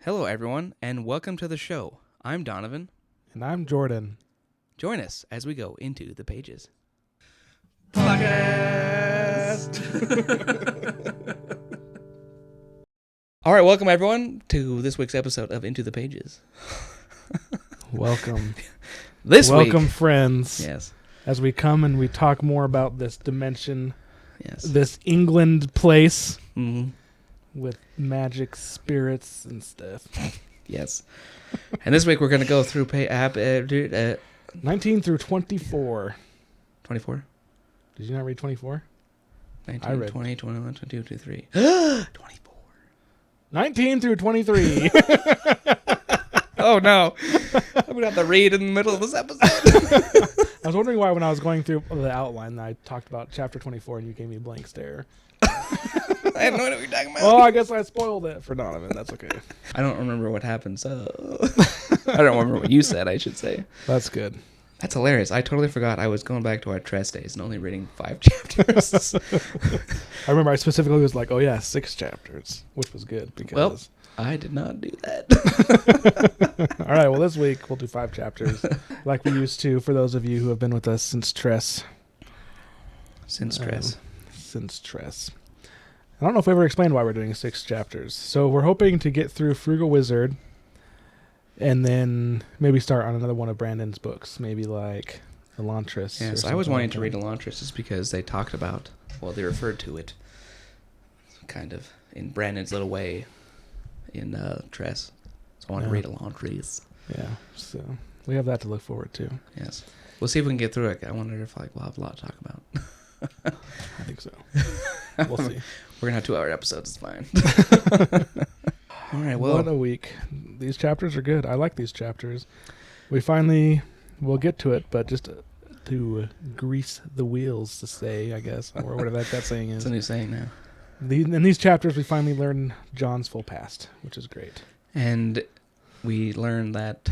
Hello, everyone, and welcome to the show. I'm Donovan. And I'm Jordan. Join us as we go into the pages. Podcast! All right, welcome, everyone, to this week's episode of Into the Pages. Welcome. Welcome, friends. Yes. As we come and we talk more about this dimension, Yes. this England place Mm-hmm. with magic spirits and stuff. Yes. And this week we're going to go through 19 through 24. 24? Did you not read 24? 19, I read 20, 21, 22, 23. 24. 19 through 23. Oh, no. I'm going to have to read in the middle of this episode. I was wondering why when I was going through the outline I talked about chapter 24 and you gave me a blank stare. I have no idea what you're talking about. Well, I guess I spoiled it for Donovan. That's okay. I don't remember what happened, so... I don't remember what you said, I should say. That's good. That's hilarious. I totally forgot I was going back to our Tress days and only reading 5 chapters. I remember I specifically was like, oh yeah, 6 chapters, which was good because... Well, I did not do that. All right, well, this week we'll do 5 chapters like we used to for those of you who have been with us since Tress. Since Tress. I don't know if we ever explained why we're doing 6 chapters. So we're hoping to get through Frugal Wizard and then maybe start on another one of Brandon's books, maybe like Elantris. Yes, I was wanting to read Elantris just because they talked about, well, they referred to it kind of in Brandon's little way in Tress. So I want to read Elantris. Yeah, so we have that to look forward to. Yes. We'll see if we can get through it. I wonder if we'll have a lot to talk about. I think so. We'll see. We're going to have 2-hour episodes. It's fine. All right, well. What a week. These chapters are good. I like these chapters. We'll get to it, but just to grease the wheels, to say, I guess, or whatever that saying is. It's a new saying now. In these chapters, we finally learn John's full past, which is great. And we learn that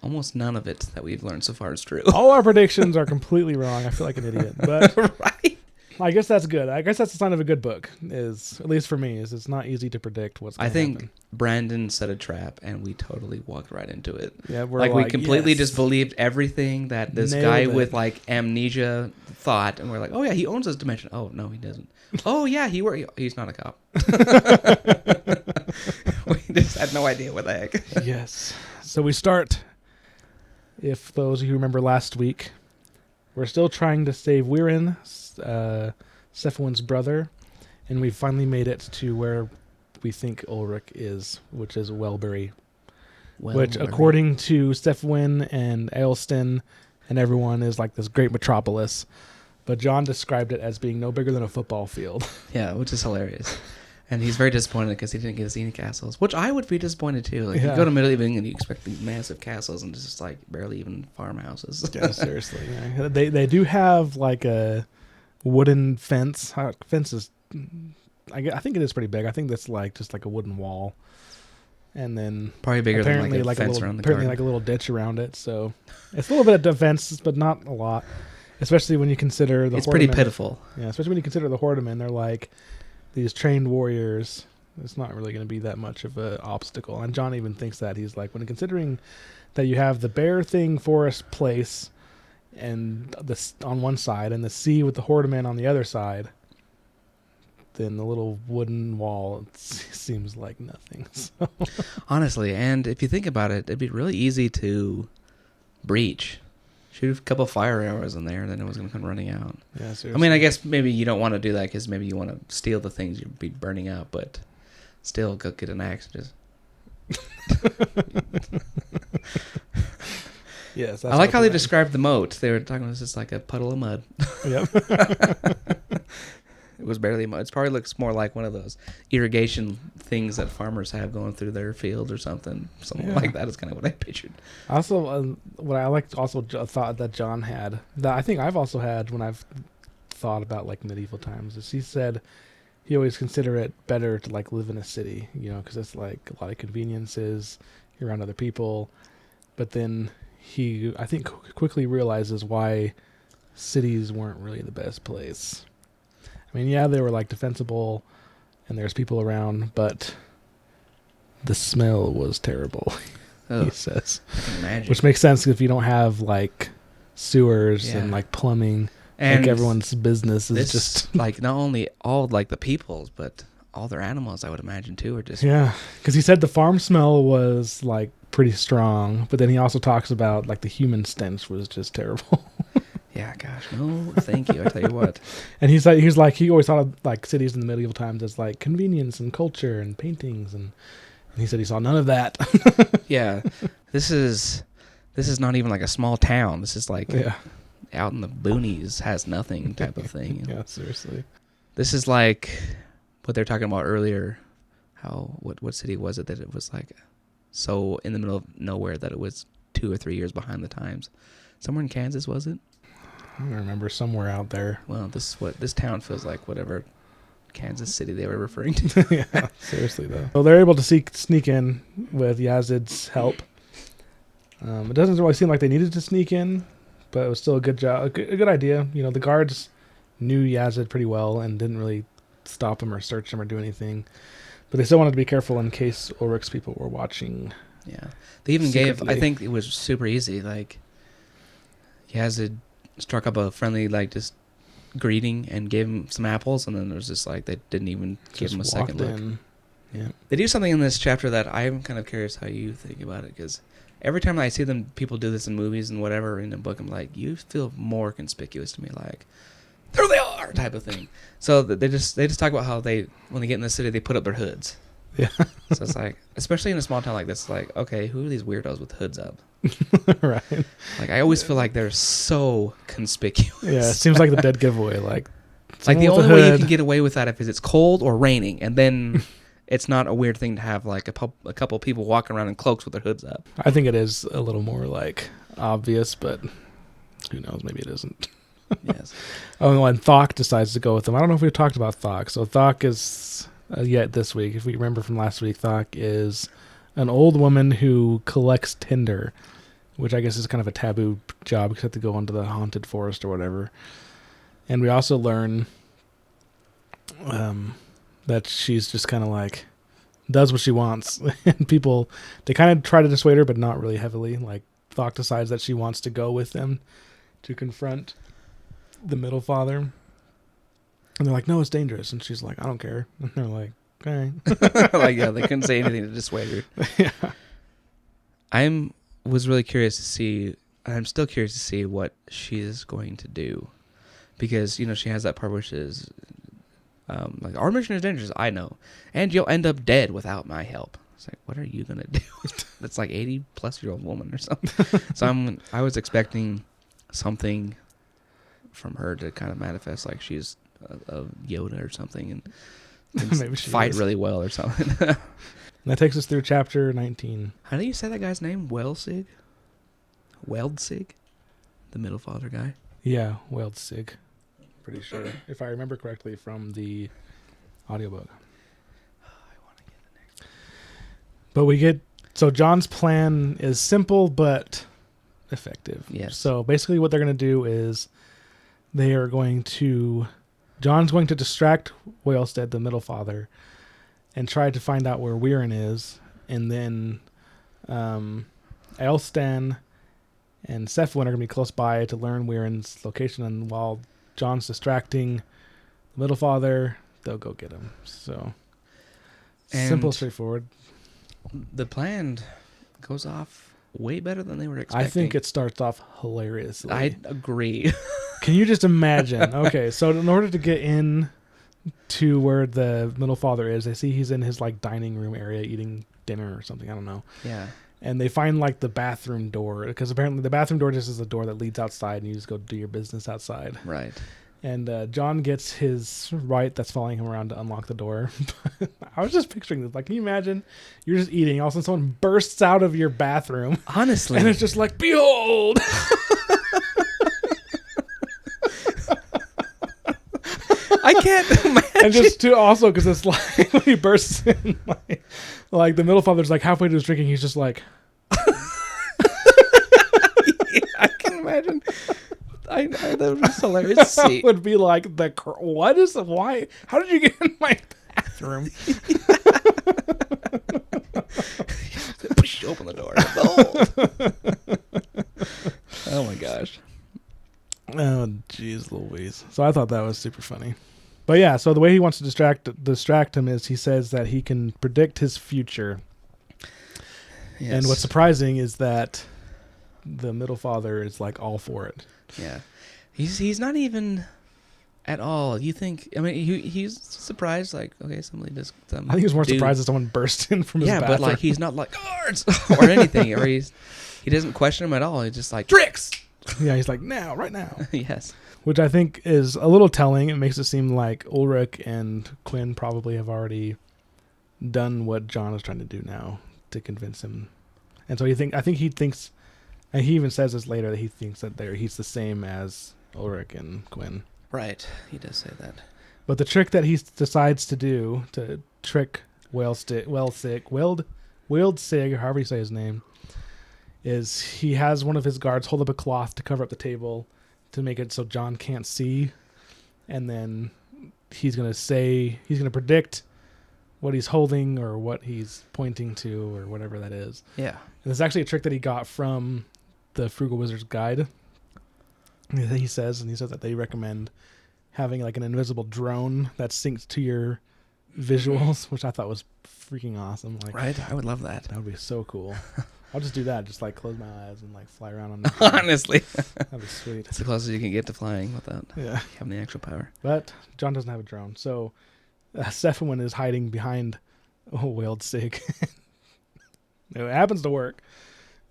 almost none of it that we've learned so far is true. All our predictions are completely wrong. I feel like an idiot, but right? I guess that's good. I guess that's the sign of a good book, is at least for me, is it's not easy to predict what's going to happen. I think Brandon set a trap, and we totally walked right into it. Yeah, we completely just believed everything that this guy with like amnesia thought, and we're like, oh yeah, he owns this dimension. Oh no, he doesn't. Oh yeah, he's not a cop. We just had no idea what the heck. Yes. So we start. If those of you remember last week, we're still trying to save Wirren, Sephuen's brother, and we finally made it to where we think Ulric is, which is Wellbury. Which, according to Sephuen and Aelston and everyone, is like this great metropolis. But John described it as being no bigger than a football field. Yeah, which is hilarious. And he's very disappointed because he didn't get to see any castles, which I would be disappointed too. Like, you go to medieval England, you expect these massive castles, and it's just like barely even farmhouses. Yeah, seriously. Yeah. They do have like a wooden fence. Fence is, I think it is pretty big. I think that's like just like a wooden wall, and then probably bigger than like a fence around the garden. Like a little ditch around it. So it's a little bit of defense, but not a lot. Especially when you consider the. It's pretty pitiful. Yeah, especially when you consider the Hordemen. They're like these trained warriors. It's not really going to be that much of an obstacle. And John even thinks that. He's like, when considering that you have the Bear Thing Forest place and this on one side and the sea with the Hordemen on the other side, then the little wooden wall seems like nothing. So. Honestly, and if you think about it, it'd be really easy to breach. Shoot a couple fire arrows in there, and then it was going to come running out. Yeah, seriously. I mean, I guess maybe you don't want to do that because maybe you want to steal the things you'd be burning out, but still, go get an axe and just... Yes, I like how they described the moat. They were talking about this as like a puddle of mud. Yep. It was barely a mud. It probably looks more like one of those irrigation things that farmers have going through their field or something. Something like that is kind of what I pictured. Also, what I liked also thought that John had, that I think I've also had when I've thought about like medieval times, is he said he always consider it better to like live in a city, because it's like a lot of conveniences, you're around other people, but then he, I think, quickly realizes why cities weren't really the best place. I mean, yeah, they were like defensible and there's people around, but the smell was terrible. Oh, He says, I can imagine. which makes sense if you don't have like sewers Yeah. and like plumbing. and Like everyone's business is this, just like not only all like the people's, but all their animals, I would imagine too, are just yeah. Because he said the farm smell was like pretty strong, but then he also talks about like the human stench was just terrible. yeah. Gosh, no, thank you. I tell you what. And he's like he always thought of like cities in the medieval times as like convenience and culture and paintings, and he said he saw none of that. Yeah, this is not even like a small town. This is like Yeah, out in the boonies, has nothing type of thing. You know? yeah, seriously. This is like what they're talking about earlier. How what city was it that it was like so in the middle of nowhere that it was 2 or 3 years behind the times? Somewhere in Kansas, was it? I don't remember, somewhere out there. Well, this town feels like whatever Kansas City they were referring to. Yeah, seriously though. So they're able to sneak in with Yazid's help. It doesn't really seem like they needed to sneak in, but it was still a good job, a good idea. You know, the guards knew Yazid pretty well and didn't really stop him or search him or do anything, but they still wanted to be careful in case Ulric's people were watching. Yeah, they even Secretly. I think it was super easy. Like Yazid struck up a friendly just greeting and gave him some apples, and then there was just like they didn't even give Just him a second walked look. in. Yeah. They do something in this chapter that I'm kind of curious how you think about it, because every time I see people do this in movies and whatever in a book, I'm like, you feel more conspicuous to me, like there they are type of thing. So they just talk about how when they get in the city they put up their hoods. Yeah. So it's like, especially in a small town like this, like, okay, who are these weirdos with hoods up? Right. Like I always feel like they're so conspicuous. Yeah, it seems like the dead giveaway. Like the someone with only a way you hood. can get away with that if it's cold or raining, and then it's not a weird thing to have like a couple of people walking around in cloaks with their hoods up. I think it is a little more like obvious, but who knows? Maybe it isn't. Yes. Oh, and Thok decides to go with them. I don't know if we've talked about Thok. So Thok is yet this week. If we remember from last week, Thok is an old woman who collects tinder, which I guess is kind of a taboo job because you have to go into the haunted forest or whatever. And we also learn that she's just kind of like does what she wants. And people, they kind of try to dissuade her, but not really heavily. Like Thok decides that she wants to go with them to confront the middle father. And they're like, no, it's dangerous. And she's like, I don't care. And they're like, okay. Like, yeah, they couldn't say anything to dissuade her. Yeah. Was really curious to see. I'm still curious to see what she's going to do, because she has that part where she's like, our mission is dangerous. I know, and you'll end up dead without my help. It's like, what are you gonna do? That's like 80-plus-year-old woman or something. So I was expecting something from her to kind of manifest like she's a Yoda or something and Maybe she fight is. really well or something. And that takes us through chapter 19. How do you say that guy's name? Weldsig? The middle father guy? Yeah, Weldsig. Pretty sure. If I remember correctly from the audiobook. I want to get the next one. But so John's plan is simple but effective. Yes. So basically what they're going to do is John's going to distract Whalestead, the middle father, and try to find out where Weirin is, and then Aelstan and Cephalin are going to be close by to learn Weirin's location, and while John's distracting the middle father, they'll go get him. So simple, And straightforward. the plan goes off way better than they were expecting. I think it starts off hilariously. I agree. Can you just imagine? Okay, so in order to get in to where the middle father is, they see he's in his dining room area eating dinner or something. I don't know. Yeah. And they find the bathroom door, because apparently the bathroom door just is a door that leads outside, and you just go do your business outside. Right. And John gets his right that's following him around to unlock the door. I was just picturing this. Can you imagine? You're just eating, all of a sudden someone bursts out of your bathroom, Honestly. and it's just like, behold! I can't imagine. And just to also, because it's like when he bursts in, like the middle father's halfway to his drinking, he's just like, Yeah, I can imagine. I that was hilarious to see. that would be like what is why? How did you get in my bathroom? Push, open the door. Oh my gosh. Oh, jeez Louise. So I thought that was super funny. But yeah, so the way he wants to distract him is he says that he can predict his future. Yes. And what's surprising is that the middle father is like all for it. Yeah. He's not even at all. You think, I mean, he's surprised, like, okay, somebody just... I think he was more surprised that someone burst in from his bathroom. Yeah, but like, he's not like, guards! or anything. Or he doesn't question him at all. He's just like, tricks! Yeah, he's like, now, right now. Yes. Which I think is a little telling. It makes it seem like Ulric and Quinn probably have already done what John is trying to do now to convince him. And so I think he thinks, and he even says this later, that he thinks that he's the same as Ulric and Quinn. Right. He does say that. But the trick that he decides to do to trick Wildsig, however you say his name, is he has one of his guards hold up a cloth to cover up the table to make it so John can't see, and then he's going to predict what he's holding or what he's pointing to or whatever that is. Yeah. And it's actually a trick that he got from the Frugal Wizard's guide. He says that they recommend having like an invisible drone that syncs to your visuals, which I thought was freaking awesome. Like, right? I would love that. That would be so cool. I'll just do that. Just like close my eyes and like fly around on Honestly. That'd be sweet. It's the closest you can get to flying without having the actual power. But John doesn't have a drone. So Sephiwin is hiding behind Wildsig. It happens to work.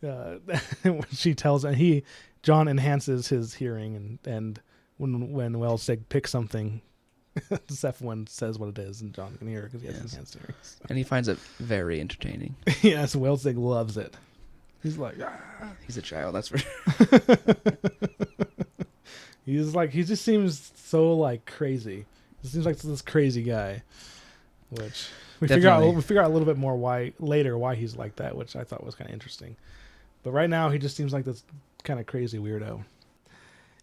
When she tells him, John enhances his hearing, and when Wildsig picks something, Sephiwin says what it is, and John can hear it because he has enhanced hearing. So. And he finds it very entertaining. Yes, Wildsig loves it. He's like, he's a child, that's for sure. He just seems so like crazy. He seems like this crazy guy, which we figure out a little bit more why he's like that, which I thought was kind of interesting. But right now he just seems like this kind of crazy weirdo.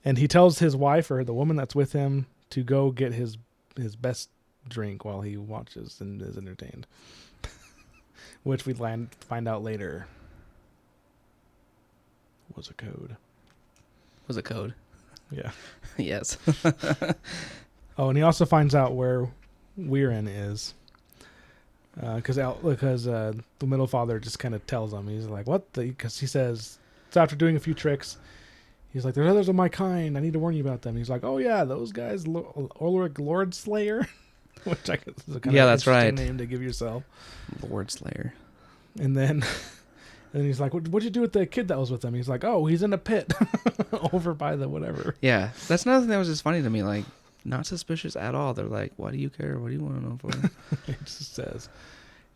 And he tells his wife or the woman that's with him to go get his best drink while he watches and is entertained, which we find out later was a code. Was a code? Yeah. Yes. Oh, and he also finds out where Weirin is, because the middle father just kind of tells him. He's like, "What?" Because he says, "It's after doing a few tricks." He's like, "There's others of my kind. I need to warn you about them." He's like, "Oh yeah, those guys, Ulric Lord Slayer," which I guess is a kind of that's interesting right. name to give yourself. Lord Slayer. And then he's like, "What'd you do with the kid that was with him?" He's like, "Oh, he's in a pit over by the whatever." Yeah, that's another thing that was just funny to me. Like, not suspicious at all. They're like, "Why do you care? What do you want to know for?" It just says.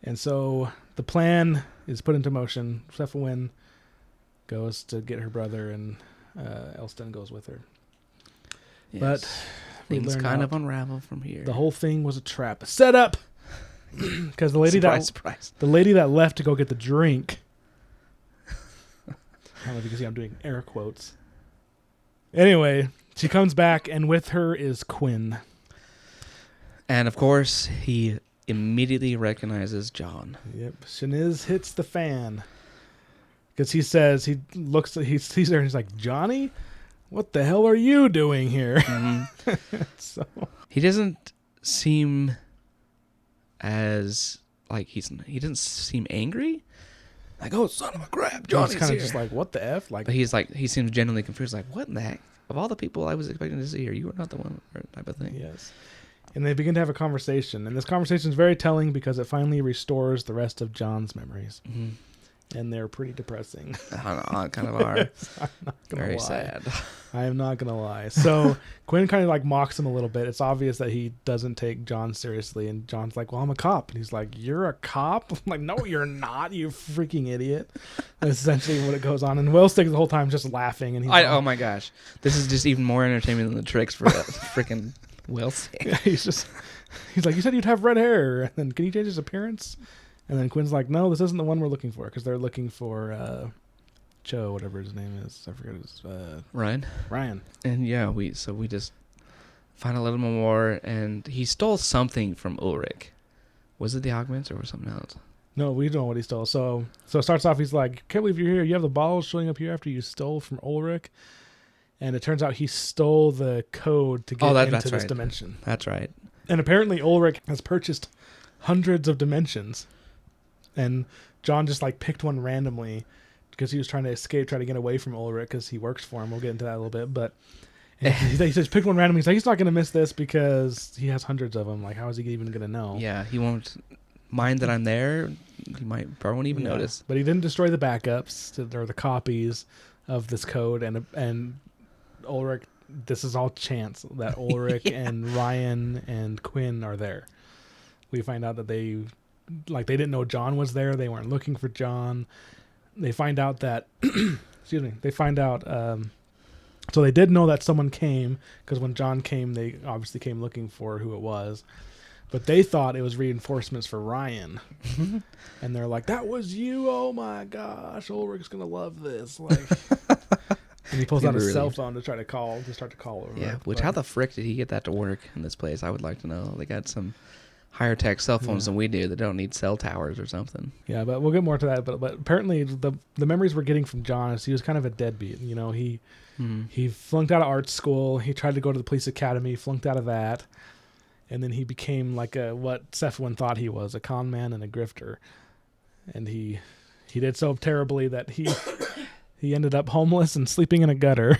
And so the plan is put into motion. Sephiwin goes to get her brother, and Elston goes with her. Yes. But things kind of unravel from here. The whole thing was a trap, a setup. Because the lady the lady that left to go get the drink. I don't know if you can see I'm doing air quotes. Anyway, she comes back, and with her is Quinn. And of course, he immediately recognizes John. Yep, Shaniz hits the fan. Because he says, he sees her and he's like, "Johnny, what the hell are you doing here?" Mm-hmm. So he doesn't seem as like he doesn't seem angry. Like, "Oh, son of a crap, Johnny's he's kind here." of just like, "What the F?" But he seems genuinely confused. Like, what in the heck? Of all the people I was expecting to see here, you were not the one, type of thing. Yes. And they begin to have a conversation, and this conversation is very telling because it finally restores the rest of John's memories. Mm-hmm. And they're pretty depressing. Kind of are. Yes, I'm not gonna Very lie. sad. I am not going to lie. So Quinn kind of like mocks him a little bit. It's obvious that he doesn't take John seriously. And John's like, "Well, I'm a cop." And he's like, "You're a cop?" I'm like, "No, you're not, you freaking idiot." That's essentially what it goes on. And Will Stiggs the whole time just laughing. And oh my gosh. This is just even more entertainment than the tricks for that freaking Will Stiggs. Yeah, he's like, "You said you'd have red hair. And then can you change his appearance?" And then Quinn's like, "No, this isn't the one we're looking for," because they're looking for Joe, whatever his name is. I forget his Ryan. And yeah, we just find a little more, and he stole something from Ulric. Was it the augments or was something else? No, we don't know what he stole. So it starts off. He's like, "Can't believe you're here. You have the bottles showing up here after you stole from Ulric." And it turns out he stole the code to get into that's this right. dimension. That's right. And apparently Ulric has purchased hundreds of dimensions. And John just like picked one randomly because he was trying to escape, try to get away from Ulric because he works for him. We'll get into that a little bit. But he just picked one randomly. He's like, he's not going to miss this because he has hundreds of them. Like, how is he even going to know? Yeah, he won't mind that I'm there. He probably won't even notice. But he didn't destroy the backups or the copies of this code. And Ulric, this is all chance that Ulric and Ryan and Quinn are there. We find out that they didn't know John was there. They weren't looking for John. They find out that, excuse me, so they did know that someone came because when John came, they obviously came looking for who it was. But they thought it was reinforcements for Ryan. And they're like, that was you? Oh my gosh, Ulric's going to love this. Like, and he pulls out his cell phone to start to call over. Yeah, how the frick did he get that to work in this place? I would like to know. They got some higher tech cell phones than we do that don't need cell towers or something. Yeah, but we'll get more to that. But apparently the memories we're getting from John is he was kind of a deadbeat. You know, he flunked out of art school. He tried to go to the police academy, flunked out of that. And then he became like what Cephalin thought he was, a con man and a grifter. And he did so terribly that he ended up homeless and sleeping in a gutter,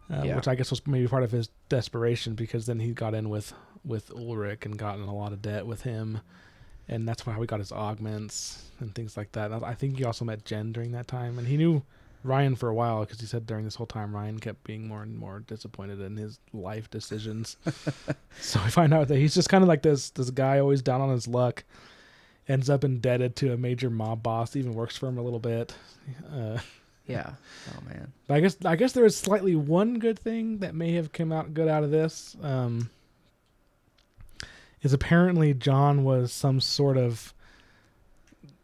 which I guess was maybe part of his desperation because then he got in with Ulric and got in a lot of debt with him. And that's how he got his augments and things like that. I think he also met Jen during that time. And he knew Ryan for a while because he said during this whole time Ryan kept being more and more disappointed in his life decisions. So we find out that he's just kind of like this guy always down on his luck, ends up indebted to a major mob boss, even works for him a little bit. Yeah. Oh man. But I guess there is slightly one good thing that may have come out good out of this. Is apparently John was in some sort of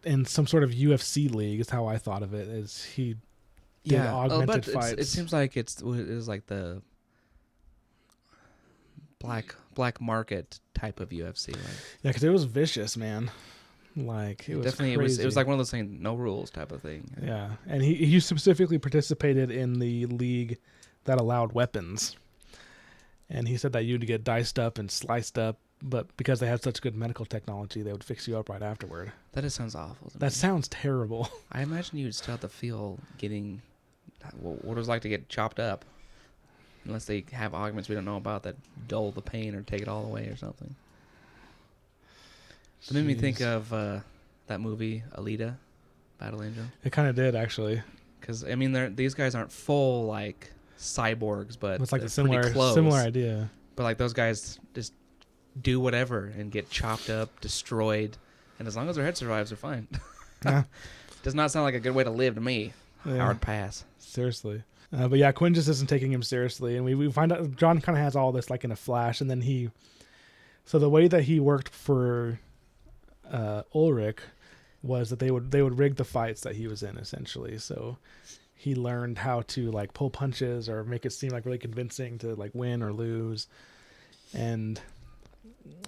UFC league is how I thought of it. Is he did augmented fights. It seems like it was like the black market type of UFC. Like. Yeah, because it was vicious, man. Like it was definitely crazy. It was like one of those things, no rules type of thing. Yeah, and he specifically participated in the league that allowed weapons, and he said that you'd get diced up and sliced up, but because they had such good medical technology, they would fix you up right afterward. That just sounds awful. That sounds terrible. I imagine you'd still have to feel getting what it was like to get chopped up, unless they have augments we don't know about that dull the pain or take it all away or something. It made me think of that movie, Alita, Battle Angel. It kind of did, actually. Because, I mean, these guys aren't full, like, cyborgs, but it's like a similar idea. But, like, those guys just do whatever and get chopped up, destroyed, and as long as their head survives, they're fine. Does not sound like a good way to live to me. Yeah. Hard pass. Seriously. But, yeah, Quinn just isn't taking him seriously, and we find out John kind of has all this, like, in a flash, and then so the way that he worked for Ulric was that they would rig the fights that he was in, essentially. So he learned how to like pull punches or make it seem like really convincing to like win or lose, and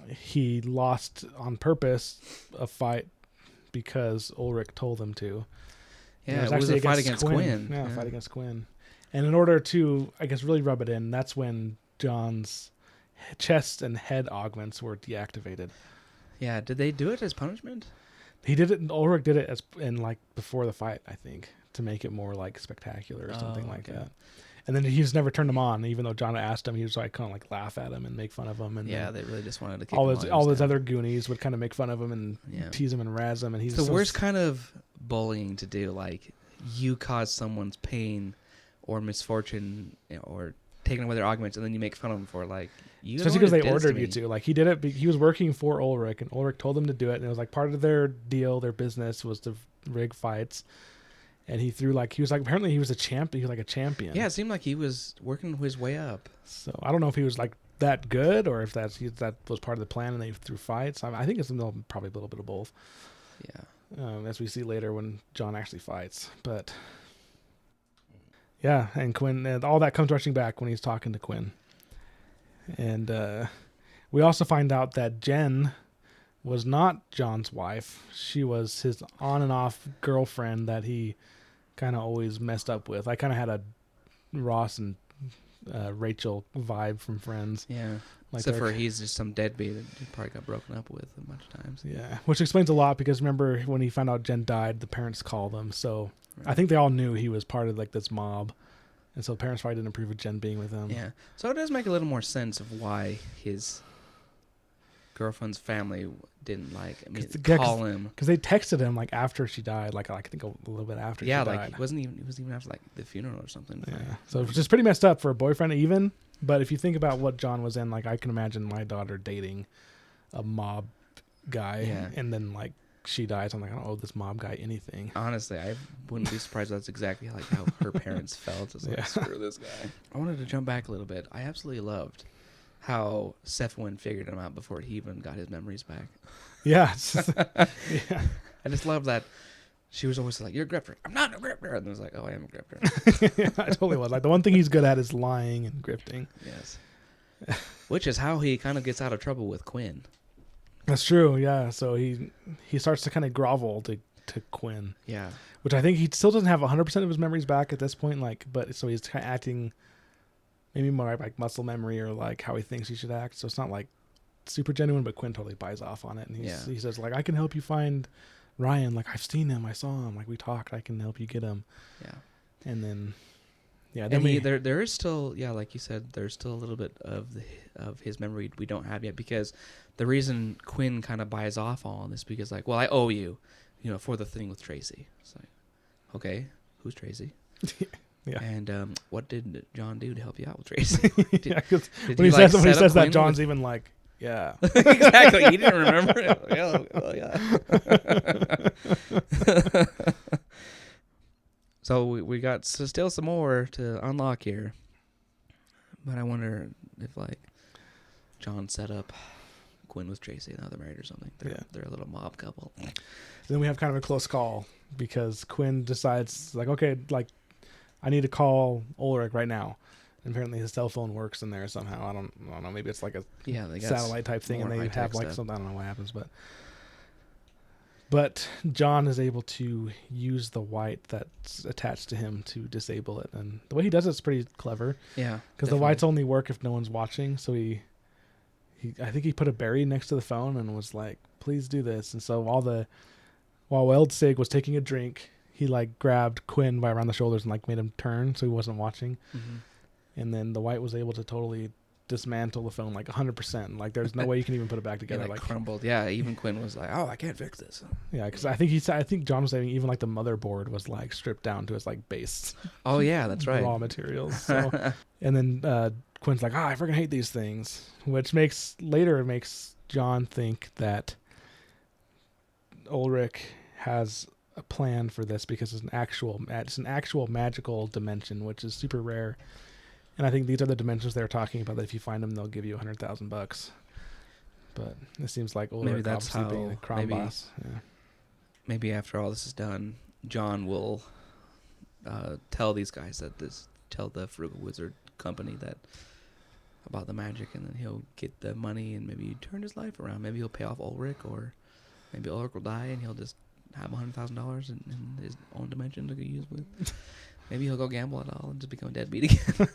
he lost on purpose a fight because Ulric told him to. Yeah, it was a fight against Quinn. Yeah, a fight against Quinn. And in order to, I guess, really rub it in, that's when John's chest and head augments were deactivated. Yeah, did they do it as punishment? He did it. Ulric did it like before the fight, I think, to make it more like spectacular or something like that. And then he just never turned him on, even though John asked him. He was like kind of like laugh at him and make fun of him. And yeah, they really just wanted to kick all those other Goonies would kind of make fun of him and tease him and razz him. And he's the worst kind of bullying to do. Like you cause someone's pain or misfortune or taking away their augments, and then you make fun of them for like. Especially because they ordered you to. Like he did it. He was working for Ulric, and Ulric told him to do it, and it was like part of their deal, their business was to rig fights. And he was apparently he was a champion. He was like a champion. Yeah, it seemed like he was working his way up. So I don't know if he was like that good or if that was part of the plan and they threw fights. I think it's probably a little bit of both. Yeah. As we see later when John actually fights, but yeah, and Quinn, and all that comes rushing back when he's talking to Quinn. And we also find out that Jen was not John's wife. She was his on and off girlfriend that he kind of always messed up with. I kind of had a Ross and Rachel vibe from Friends. Yeah. Like Except for he's just some deadbeat that he probably got broken up with a bunch of times. Yeah, which explains a lot because remember when he found out Jen died, the parents called him. So Right. I think they all knew he was part of like this mob. And so the parents probably didn't approve of Jen being with him. Yeah. So it does make a little more sense of why his girlfriend's family didn't call him. Because they texted him like after she died, like I think a little bit after she died. Yeah, like it wasn't even after like the funeral or something. Yeah. So it's just pretty messed up for a boyfriend even. But if you think about what John was in, like I can imagine my daughter dating a mob guy and then like she dies. I'm like, I don't owe this mob guy anything. Honestly, I wouldn't be surprised that's exactly like how her parents felt. It's like, screw this guy. I wanted to jump back a little bit. I absolutely loved how Sefwin figured him out before he even got his memories back. Yeah. Yeah. I just love that she was always like, you're a grifter. I'm not a grifter. And I was like, oh, I am a grifter. Yeah, I totally was. Like the one thing he's good at is lying and grifting. Yes. Which is how he kind of gets out of trouble with Quinn. That's true, yeah. So he starts to kind of grovel to Quinn. Yeah. Which I think he still doesn't have 100% of his memories back at this point. Like, but so he's kind of acting maybe more like muscle memory or like how he thinks he should act. So it's not like super genuine, but Quinn totally buys off on it. And he says like, I can help you find Ryan. Like I've seen him, I saw him. Like we talked. I can help you get him. Yeah. And then. Yeah, then there is still, like you said, there's still a little bit of his memory we don't have yet, because the reason Quinn kind of buys off on this because like, well, I owe you, for the thing with Tracy. It's like, okay, who's Tracy? Yeah. And what did John do to help you out with Tracy? Yeah, because when he says that, John's even like, yeah, exactly. He didn't remember it. Yeah. So we got still some more to unlock here. But I wonder if, like, John set up Quinn with Tracy and now they're married or something. They're a little mob couple. Then we have kind of a close call because Quinn decides, like, okay, like, I need to call Ulric right now. And apparently his cell phone works in there somehow. I don't know. Maybe it's like a satellite type thing and they have, like, something. I don't know what happens, But John is able to use the white that's attached to him to disable it. And the way he does it's pretty clever. Yeah. Because the whites only work if no one's watching. So I think he put a berry next to the phone and was like, please do this. And so while Weldsig was taking a drink, he like grabbed Quinn by around the shoulders and like made him turn so he wasn't watching. Mm-hmm. And then the white was able to totally dismantle the phone like 100%. Like there's no way you can even put it back together. It, like crumbled. Yeah, even Quinn was like, "Oh, I can't fix this." Yeah, because I think John was saying even like the motherboard was like stripped down to its like base. Oh yeah, that's right. Raw materials. So, and then Quinn's like, I freaking hate these things, which makes John think that Ulric has a plan for this because it's an actual magical dimension, which is super rare. And I think these are the dimensions they're talking about, that if you find them, they'll give you $100,000. But it seems like Ulrich that's obviously being the crown boss. Yeah. Maybe after all this is done, John will tell these guys tell the Frugal Wizard company about the magic, and then he'll get the money and maybe turn his life around. Maybe he'll pay off Ulric, or maybe Ulric will die and he'll just have $100,000 in his own dimension to use with. Maybe he'll go gamble it all and just become a deadbeat again.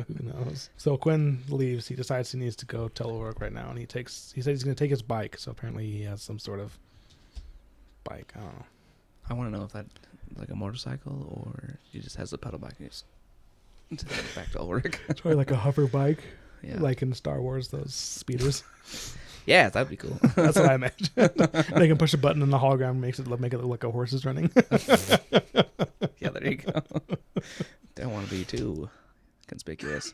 Who knows? So Quinn leaves. He decides he needs to go tell Ulric right now, and he says he's going to take his bike. So apparently he has some sort of bike. I don't know. I want to know if that's like a motorcycle or he just has a pedal bike and he's back to Ulric. It's probably like a hover bike, like in Star Wars, those speeders. Yeah, that'd be cool. That's what I imagine. They can push a button and the hologram make it look like a horse is running. Yeah, there you go. Don't want to be too conspicuous.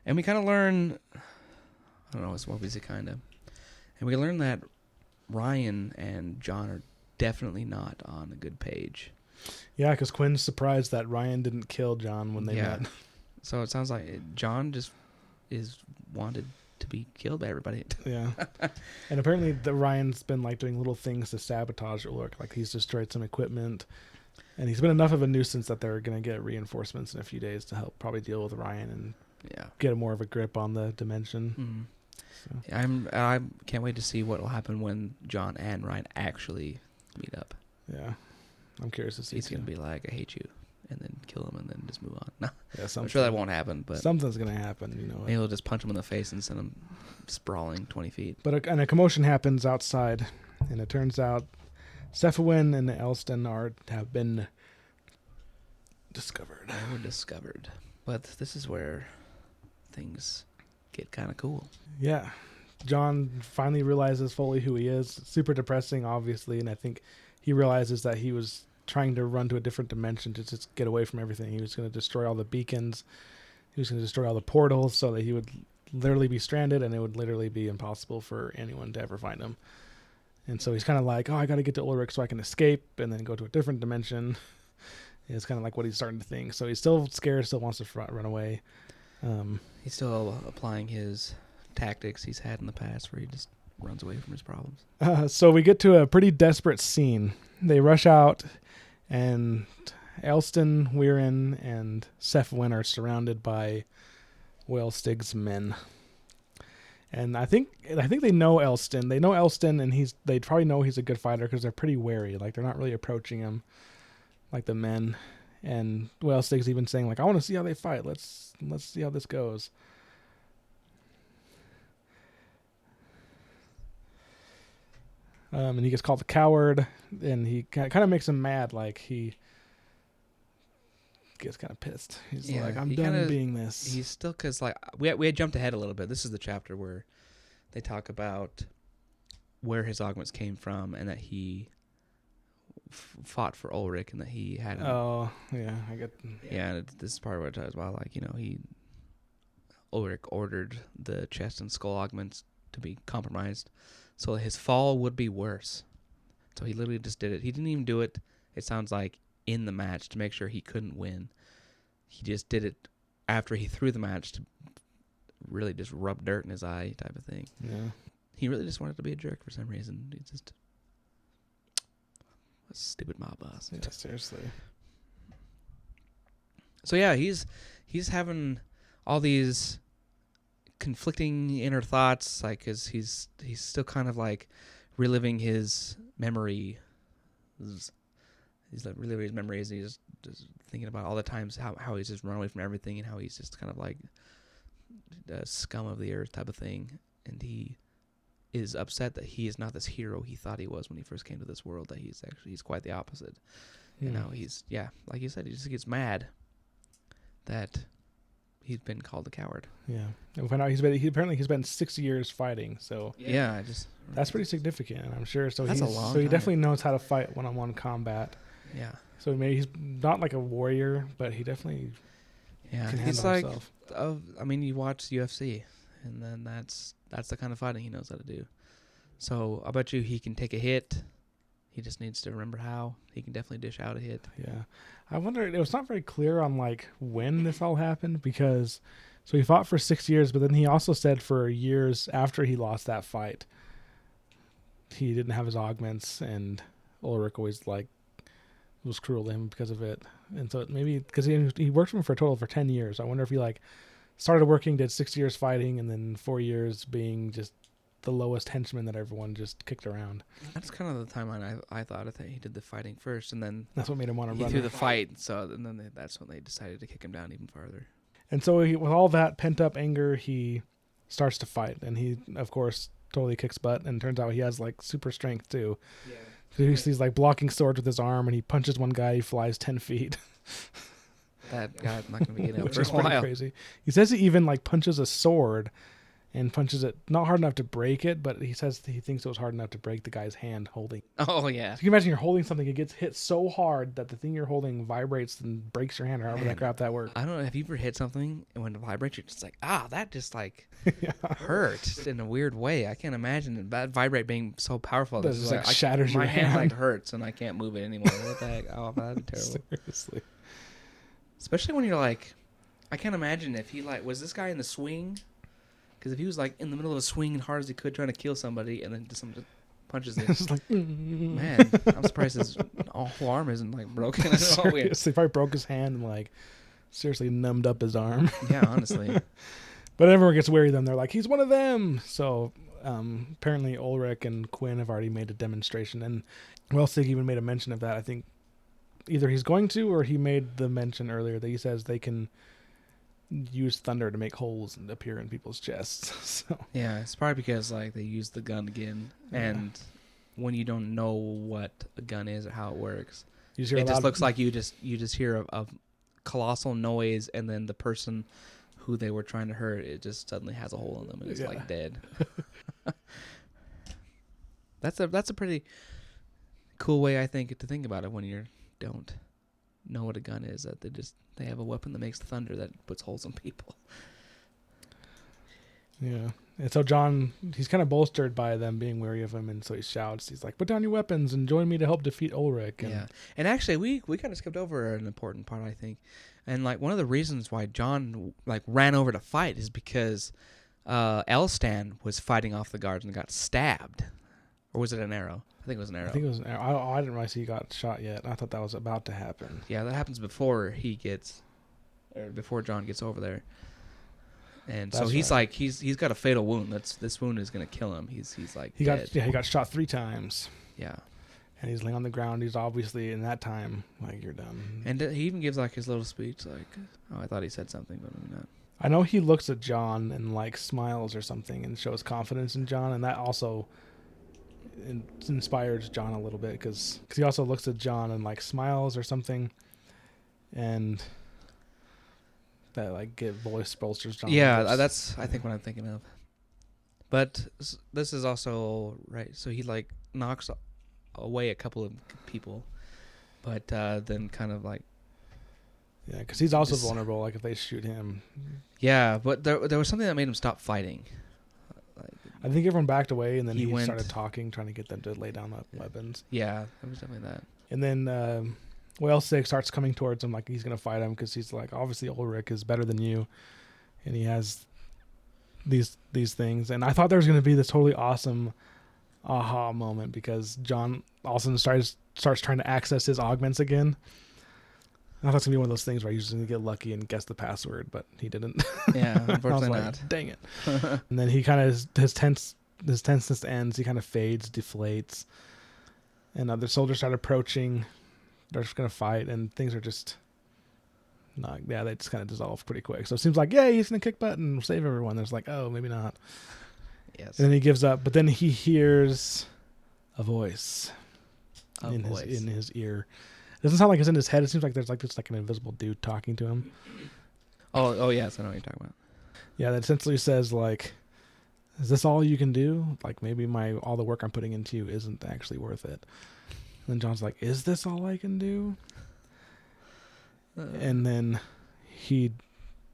And we kind of learn, I don't know, it's what was it kind of? And we learn that Ryan and John are definitely not on a good page. Yeah, because Quinn's surprised that Ryan didn't kill John when they met. So it sounds like John just is wanted to be killed by everybody. Yeah. And apparently Ryan's been like doing little things to sabotage Ulric. Like he's destroyed some equipment, and he's been enough of a nuisance that they're going to get reinforcements in a few days to help probably deal with Ryan and get more of a grip on the dimension. Mm-hmm. So. I can't wait to see what will happen when John and Ryan actually meet up. Yeah, I'm curious to see. He's gonna be like, "I hate you," and then kill him, and then just move on. No, Yeah, I'm sure that won't happen, but something's gonna happen. You know. maybe he'll just punch him in the face and send him sprawling 20 feet. But a commotion happens outside, and it turns out Cephawin and Elston have been discovered. They were discovered, but this is where things get kind of cool. Yeah. John finally realizes fully who he is. Super depressing, obviously, and I think he realizes that he was trying to run to a different dimension to just get away from everything. He was going to destroy all the beacons. He was going to destroy all the portals so that he would literally be stranded, and it would literally be impossible for anyone to ever find him. And so he's kind of like, oh, I got to get to Ulric so I can escape and then go to a different dimension. It's kind of like what he's starting to think. So he's still scared, still wants to run away. He's still applying his tactics he's had in the past where he just runs away from his problems. So we get to a pretty desperate scene. They rush out, and Elston, Weirin, and Cephawin are surrounded by Wellstig's men. And I think they know Elston. They know Elston, and they probably know he's a good fighter because they're pretty wary. Like, they're not really approaching him like the men. And Wellstig's even saying, like, I want to see how they fight. Let's see how this goes. And he gets called a coward, and he kind of makes him mad. Like, he gets kind of pissed. He's like, I'm done being this. He's still, because, like, we had jumped ahead a little bit. This is the chapter where they talk about where his augments came from and that he fought for Ulric and that he had him. Oh, yeah, I get. Yeah, and this is part of what it talks about. Like, Ulric ordered the chest and skull augments to be compromised so his fall would be worse. So he literally just did it. He didn't even do it, it sounds like, in the match to make sure he couldn't win. He just did it after he threw the match to really just rub dirt in his eye type of thing. Yeah. He really just wanted to be a jerk for some reason. He just a stupid mob boss. Yeah, seriously. So yeah, he's having all these conflicting inner thoughts, like, 'cause he's still kind of like reliving his memory. He's like reliving his memories, and he's just thinking about all the times how he's just run away from everything and how he's just kind of like the scum of the earth type of thing. And he is upset that he is not this hero he thought he was when he first came to this world, that he's quite the opposite. And now he's, like you said, he just gets mad that he's been called a coward. Yeah. And we find out he's been 6 years fighting, so Yeah, that's pretty significant, I'm sure. So That's a long he time. definitely knows how to fight one-on-one combat. Yeah. So maybe he's not like a warrior, but he definitely can He's handle like, himself. I mean, you watch UFC, and then that's the kind of fighting he knows how to do. So I bet you he can take a hit. He just needs to remember how. He can definitely dish out a hit. Yeah. I wonder, it was not very clear on like when this all happened, because so he fought for 6 years, but then he also said for years after he lost that fight, he didn't have his augments, and Ulric always like was cruel to him because of it. And so maybe because he worked for him for a total of 10 years. I wonder if he like started working, did 6 years fighting, and then 4 years being just the lowest henchman that everyone just kicked around. That's kind of the timeline I thought. I think he did the fighting first, and then That's what made him want to he run. threw the fight. So and then that's when they decided to kick him down even farther. And so with all that pent up anger, he starts to fight, and he of course totally kicks butt. And turns out he has like super strength too. Yeah. He's like blocking swords with his arm, and he punches one guy. He flies 10 feet. That guy's not going to be getting up Which for is a pretty while. crazy. He says he even like punches a sword and punches it not hard enough to break it, but he says he thinks it was hard enough to break the guy's hand holding. Oh yeah. So you can imagine you're holding something, it gets hit so hard that the thing you're holding vibrates and breaks your hand, or however that crap that works. I don't know. Have you ever hit something and when it vibrates, you're just like, that just like Yeah. hurts in a weird way. I can't imagine that vibrate being so powerful. That This just, is like, shatters my your hand. hand. Like hurts and I can't move it anymore. What the heck? Oh, that'd be terrible. Seriously. Especially when you're like, I can't imagine if he like was this guy in the swing. Because if he was like in the middle of a swing and hard as he could trying to kill somebody, and then someone just punches it, It's like, man, I'm surprised his whole arm isn't like broken. It's all weird. Seriously, he probably broke his hand and like seriously numbed up his arm. Yeah, honestly. But everyone gets wary of them. They're like, he's one of them. So apparently Ulric and Quinn have already made a demonstration. And Welsig even made a mention of that. I think either he's going to or he made the mention earlier that he says they can use thunder to make holes and appear in people's chests. So Yeah, it's probably because like they used the gun again, and when you don't know what a gun is or how it works, you just hear it just looks like you just hear a colossal noise, and then the person who they were trying to hurt, it just suddenly has a hole in them and it's like dead. That's a pretty cool way, I think, to think about it when you don't know what a gun is. That they have a weapon that makes thunder that puts holes in people. Yeah. And so John, he's kind of bolstered by them being wary of him, and so he shouts, he's like, put down your weapons and join me to help defeat Ulric. And yeah. And actually, we kind of skipped over an important part, I think. And like one of the reasons why John like ran over to fight is because Elstan was fighting off the guards and got stabbed. Or was it an arrow? I think it was an arrow. I think it was an arrow. I didn't realize he got shot yet. I thought that was about to happen. Yeah, that happens before before John gets over there. And that's so he's right. Like he's got a fatal wound. This wound is gonna kill him. He's like he dead. He got shot 3 times. Yeah. And he's laying on the ground. He's obviously in that time like, you're done. And he even gives like his little speech like, oh, I thought he said something, but maybe not. I know he looks at John and like smiles or something and shows confidence in John, and that also inspires John a little bit because he also looks at John and like smiles or something, and that like voice bolsters John. Yeah, that's I think what I'm thinking of. But this is also right. So he like knocks away a couple of people, but then kind of like because he's also vulnerable. Like if they shoot him. Yeah, but there was something that made him stop fighting. I think everyone backed away, and then he started talking, trying to get them to lay down the weapons. Yeah, it was definitely that. And then Welsig starts coming towards him like he's going to fight him because he's like, obviously Ulric is better than you, and he has these things. And I thought there was going to be this totally awesome aha moment because John all of a sudden starts trying to access his augments again. I thought it's going to be one of those things where he's just going to get lucky and guess the password, but he didn't. Yeah, unfortunately like, not. Dang it. And then he kind of, his tenseness ends, he kind of fades, deflates, and other soldiers start approaching. They're just going to fight, and things are just, they just kind of dissolve pretty quick. So it seems like, he's going to kick butt and save everyone. There's like, oh, maybe not. Yes. And then he gives up, but then he hears a voice in his ear. It doesn't sound like it's in his head. It seems like there's like just like an invisible dude talking to him. Oh yes, I know what you're talking about. Yeah, that essentially says like, is this all you can do? Like maybe all the work I'm putting into you isn't actually worth it. And then John's like, is this all I can do? And then he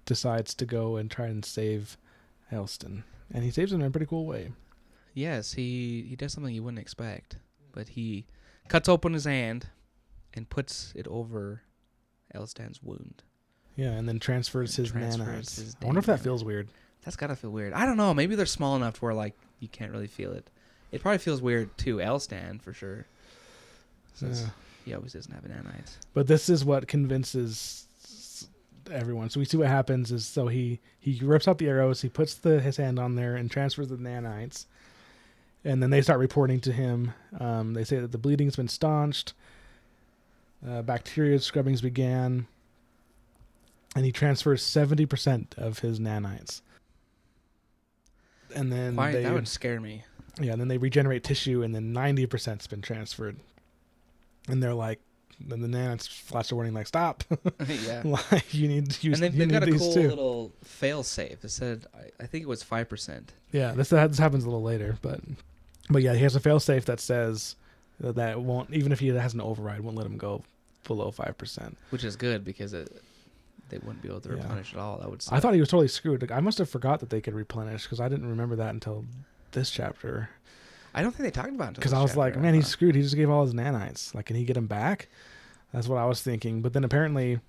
decides to go and try and save Elstan. And he saves him in a pretty cool way. Yes, he does something you wouldn't expect. But he cuts open his hand and puts it over Elstan's wound. Yeah, and then transfers his nanites. I wonder if that feels weird. That's gotta feel weird. I don't know. Maybe they're small enough to where like you can't really feel it. It probably feels weird to Elstan for sure. Since he always doesn't have nanites. But this is what convinces everyone. So we see what happens is so he rips out the arrows, he puts his hand on there and transfers the nanites. And then they start reporting to him. They say that the bleeding's been staunched. Bacteria scrubbings began, and he transfers 70% of his nanites. And then that would scare me. Yeah, and then they regenerate tissue, and then 90%'s been transferred. And they're like, then the nanites flash a warning like, stop. Yeah. Like, you need to use. And they've got a cool little fail safe. It said, I think it was 5%. Yeah, this happens a little later, but yeah, he has a fail safe that says that it won't, even if he has an override, won't let him go below 5%. Which is good because they wouldn't be able to replenish at all. That would suck. I thought he was totally screwed. I must have forgot that they could replenish because I didn't remember that until this chapter. I don't think they talked about it because I was like, man, he's screwed. He just gave all his nanites. Like, can he get him back? That's what I was thinking. But then apparently,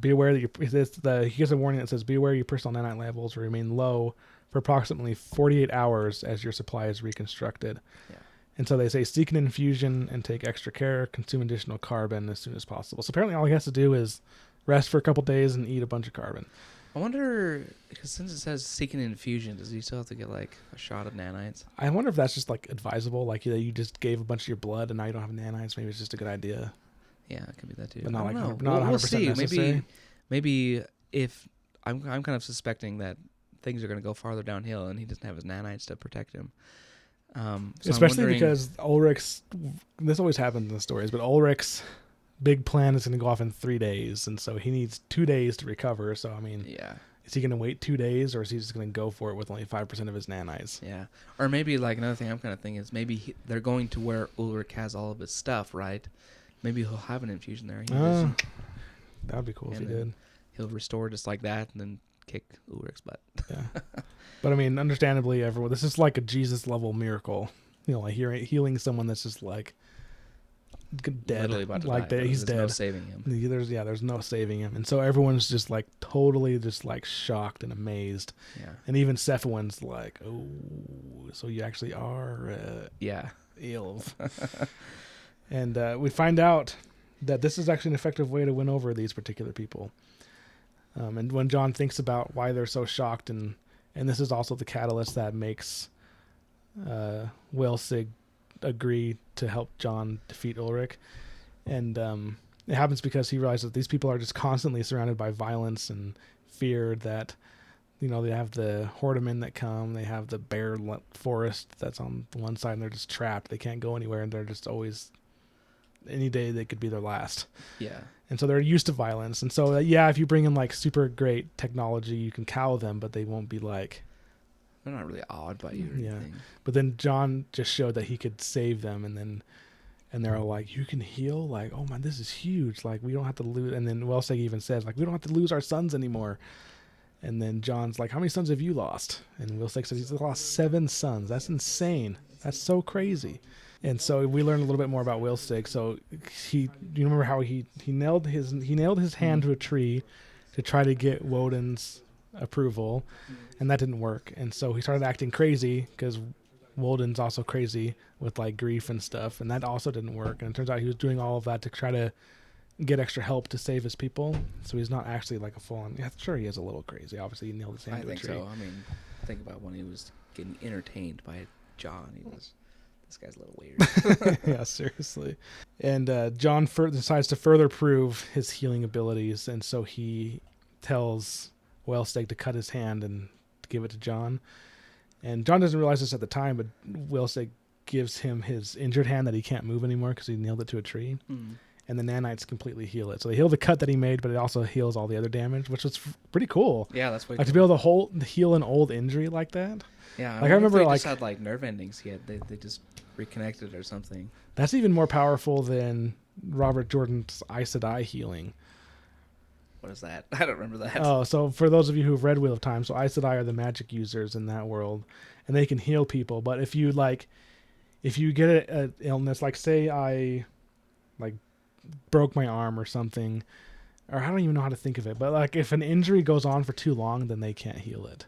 be aware that he gives a warning that says, be aware your personal nanite levels will remain low for approximately 48 hours as your supply is reconstructed. Yeah. And so they say, seek an infusion and take extra care, consume additional carbon as soon as possible. So apparently all he has to do is rest for a couple days and eat a bunch of carbon. I wonder, because since it says seek an infusion, does he still have to get like a shot of nanites? I wonder if that's just like advisable, like you just gave a bunch of your blood and now you don't have nanites. Maybe it's just a good idea. Yeah, it could be that too. But not I don't like know. not We'll 100% see. necessary. Maybe if I'm kind of suspecting that things are going to go farther downhill and he doesn't have his nanites to protect him. So Especially because Ulric's, this always happens in the stories, but Ulric's big plan is going to go off in 3 days, and so he needs 2 days to recover. So I mean, yeah, is he going to wait 2 days, or is he just going to go for it with only 5% of his nanites? yeah. Or maybe like another thing I'm kind of thinking is maybe they're going to where Ulric has all of his stuff, right? Maybe he'll have an infusion there. That would be cool if he did. He'll restore just like that and then kick Ulric's butt. Yeah. But I mean, understandably, everyone, this is like a Jesus level miracle. You know, like healing someone that's just like dead, Literally about to like die. he's dead. No saving him. There's no saving him, and so everyone's just like totally just like shocked and amazed. Yeah. And even Cephalon's like, "Oh, so you actually are ill." And we find out that this is actually an effective way to win over these particular people. And when John thinks about why they're so shocked, and this is also the catalyst that makes Welsig agree to help John defeat Ulric. And it happens because he realizes that these people are just constantly surrounded by violence and fear, that, you know, they have the hordemen that come, they have the bear forest that's on the one side, and they're just trapped. They can't go anywhere, and they're just always, any day they could be their last. Yeah. And so they're used to violence. And so, if you bring in like super great technology, you can cow them, but they won't be like... They're not really awed by you or anything. But then John just showed that he could save them, and they're all like, you can heal? Like, oh man, this is huge. Like, we don't have to lose. And then Welsig even says, like, we don't have to lose our sons anymore. And then John's like, how many sons have you lost? And Welsig says he's lost 7 sons. That's insane. That's so crazy. And so we learn a little bit more about Welsig. So you remember how he nailed his hand to a tree to try to get Woden's approval, and that didn't work. And so he started acting crazy because Woden's also crazy with like grief and stuff, and that also didn't work. And it turns out he was doing all of that to try to get extra help to save his people. So he's not actually like a full-on... Yeah, sure, he is a little crazy. Obviously, he nailed his hand to a tree. I think so. I mean, think about when he was getting entertained by John. He was... This guy's a little weird. Yeah, seriously. And John decides to further prove his healing abilities, and so he tells Welsig to cut his hand and to give it to John. And John doesn't realize this at the time, but Welsig gives him his injured hand that he can't move anymore because he nailed it to a tree. Mm. And the nanites completely heal it. So they heal the cut that he made, but it also heals all the other damage, which was pretty cool. Yeah, that's way like cool. To be able to heal an old injury like that. Yeah, like I remember, they just had like nerve endings. They just reconnected or something. That's even more powerful than Robert Jordan's Aes Sedai healing. What is that? I don't remember that. Oh, so for those of you who've read Wheel of Time, so Aes Sedai are the magic users in that world, and they can heal people. But if you get an illness, like say I like broke my arm or something, or I don't even know how to think of it, but like if an injury goes on for too long, then they can't heal it.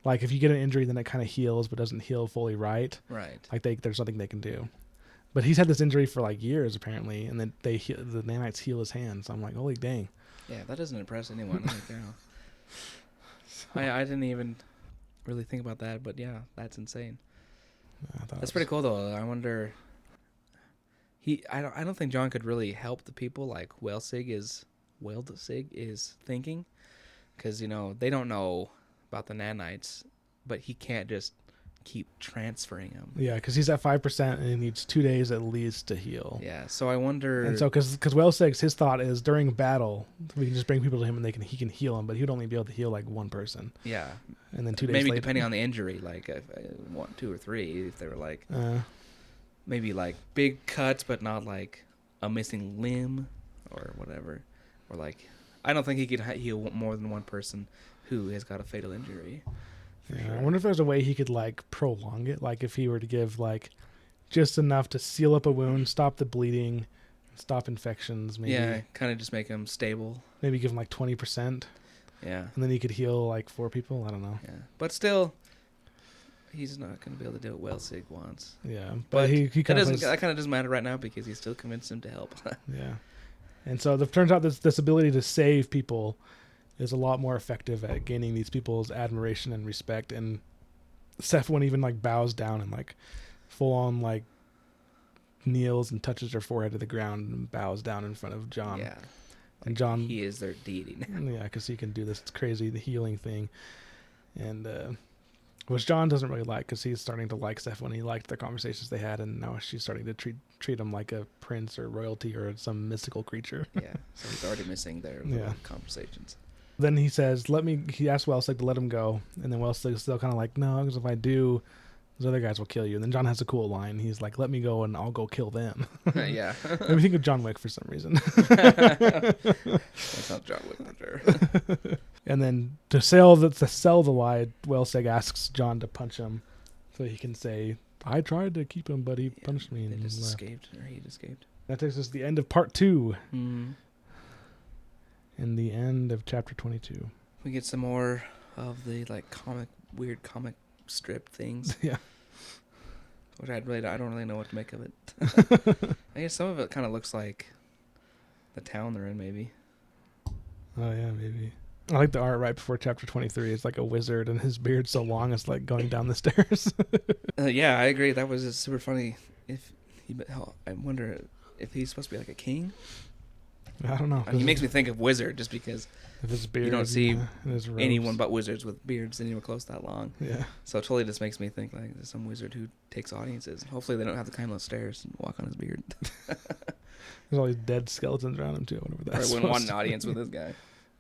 Like if you get an injury, then it kind of heals, but doesn't heal fully right. Right. Like there's nothing they can do. But he's had this injury for like years apparently, and then the nanites heal his hand. So I'm like, holy dang. Yeah, that doesn't impress anyone. Like, I didn't even really think about that, but yeah, that's insane. That's pretty cool though. I wonder. I don't think John could really help the people like Welsig is thinking, because they don't know about the nanites, but he can't just keep transferring them. Yeah, because he's at 5% and he needs 2 days at least to heal. Yeah, so I wonder. And so because Welsig's, his thought is during battle we can just bring people to him and he can heal them, but he'd only be able to heal like one person. Yeah, and then 2 days maybe later, depending on the injury, like if 1, 2, or 3, if they were like maybe like big cuts, but not like a missing limb or whatever, or like I don't think he could heal more than one person who has got a fatal injury. Yeah, sure. I wonder if there's a way he could like prolong it, like if he were to give like just enough to seal up a wound, stop the bleeding, stop infections. Maybe. Yeah, kind of just make him stable. Maybe give him like 20%. Yeah, and then he could heal like 4 people. I don't know. Yeah, but still, he's not going to be able to do what Welsig wants. Yeah, but he kind of that kind of doesn't matter right now because he's still convinced him to help. Yeah, and so it turns out this ability to save people is a lot more effective at gaining these people's admiration and respect. And Sephiwin even like bows down and like full on like kneels and touches her forehead to the ground and bows down in front of John. Yeah. And John, he is their deity now. Yeah, because he can do this crazy healing thing, and which John doesn't really like because he's starting to like Sephiwin. He liked the conversations they had, and now she's starting to treat him like a prince or royalty or some mystical creature. Yeah, so he's already missing their little conversations. Then he says, he asks Wellsig to let him go, and then Wellsig's still kind of like, no, because if I do, those other guys will kill you. And then John has a cool line. He's like, let me go and I'll go kill them. Yeah. Made me think of John Wick for some reason. That's not John Wick, for sure. And then to sell the lie, Wellsig asks John to punch him so he can say, I tried to keep him, but he punched me. He and escaped. That takes us to the end of part 2. Mm. And the end of chapter 22. We get some more of the like weird comic strip things. Yeah. Which I don't really know what to make of it. I guess some of it kind of looks like the town they're in, maybe. Oh yeah, maybe. I like the art right before chapter 23. It's like a wizard and his beard's so long it's like going down the stairs. Yeah, I agree. That was just super funny. I wonder if he's supposed to be like a king. I don't know. He makes me think of wizard just because of his beard, you don't see his anyone but wizards with beards anywhere close that long. Yeah. So it totally just makes me think like there's some wizard who takes audiences. Hopefully they don't have to climb those stairs and walk on his beard. There's all these dead skeletons around him too. Whatever that's. I wouldn't want an audience with this guy.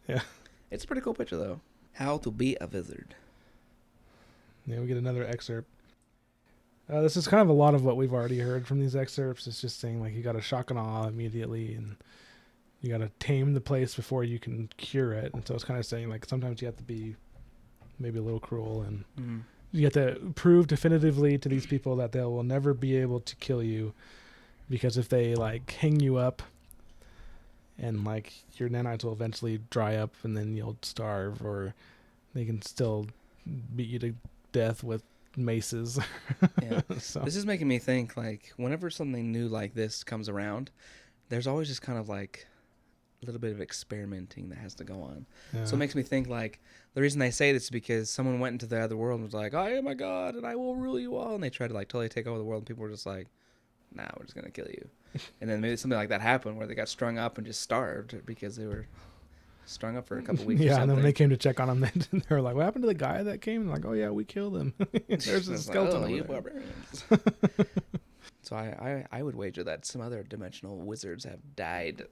Yeah. It's a pretty cool picture though. How to be a wizard. Yeah, we get another excerpt. This is kind of a lot of what we've already heard from these excerpts. It's just saying like you got to shock and awe immediately, and you got to tame the place before you can cure it. And so it's kind of saying like sometimes you have to be maybe a little cruel, and you have to prove definitively to these people that they will never be able to kill you, because if they like hang you up and like your nanites will eventually dry up and then you'll starve, or they can still beat you to death with maces. Yeah. So. This is making me think like whenever something new like this comes around, there's always just kind of like a little bit of experimenting that has to go on. Yeah. So it makes me think like the reason they say this is because someone went into the other world and was like, I am a god and I will rule you all, and they tried to like totally take over the world, and people were just like, nah, we're just gonna kill you. And then maybe something like that happened where they got strung up and just starved because they were strung up for a couple weeks. Yeah, or and then when they came to check on him, they were like, what happened to the guy that came? And like, oh yeah, we killed him. There's a skeleton over you there. barbarians. So I would wager that some other dimensional wizards have died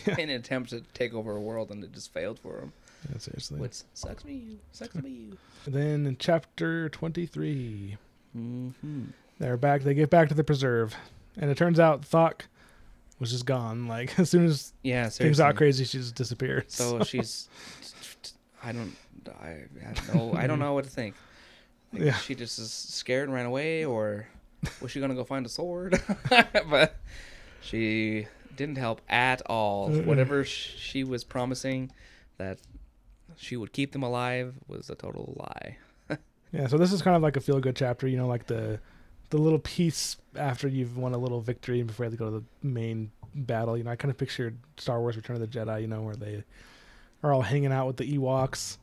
in an attempt to take over a world, and it just failed for them. Yeah, seriously. Which sucks to be you. Sucks to be you. And then in chapter 23, Mm-hmm. they're back. They get back to the preserve, and it turns out Thok was just gone. Like as soon as things got crazy, she just disappeared. So she's, I don't know what to think. Like, yeah. She just is scared and ran away, or was she gonna go find a sword? But she didn't help at all. Whatever she was promising that she would keep them alive was a total lie. Yeah. So this is kind of like a feel-good chapter. You know, like the little piece after you've won a little victory and before you have to go to the main battle. You know, I kind of pictured Star Wars Return of the Jedi, you know, where they are all hanging out with the Ewoks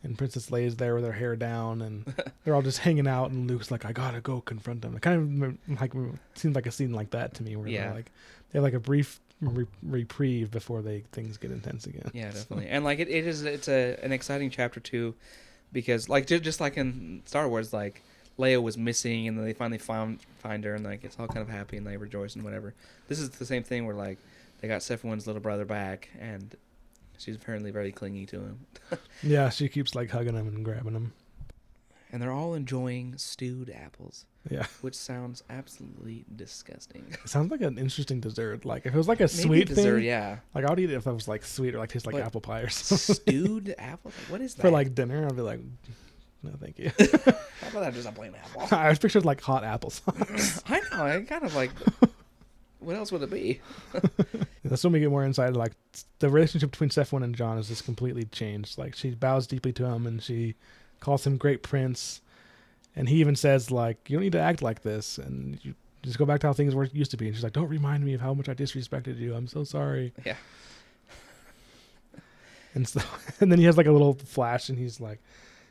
and Princess Leia's there with her hair down, and they're all just hanging out, and Luke's like, I gotta go confront them. It kind of like seems like a scene like that to me, where they're like, they have like a brief reprieve before things get intense again. Yeah, definitely. And like it's an exciting chapter too, because like just like in Star Wars, like Leia was missing, and then they finally find her, and like it's all kind of happy, and they rejoice and whatever. This is the same thing where like they got Sephiwin's little brother back, and she's apparently very clingy to him. Yeah, she keeps like hugging him and grabbing him. And they're all enjoying stewed apples. Yeah, which sounds absolutely disgusting. It sounds like an interesting dessert. Like if it was like a Maybe sweet dessert, thing, yeah. Like I would eat it if it was like sweet or like tastes like But apple pie or something. Stewed apples? Like, what is that? For like dinner, I'd be like, no, thank you. How about that just a plain apple? I was pictured like hot applesauce. I know. I kind of like. What else would it be? That's when we get more insight. Like the relationship between Sephiwin and John is just completely changed. Like she bows deeply to him, and she calls him great prince. And he even says like, you don't need to act like this, and you just go back to how things used to be. And she's like, don't remind me of how much I disrespected you. I'm so sorry. Yeah. And so, and then he has like a little flash, and he's like,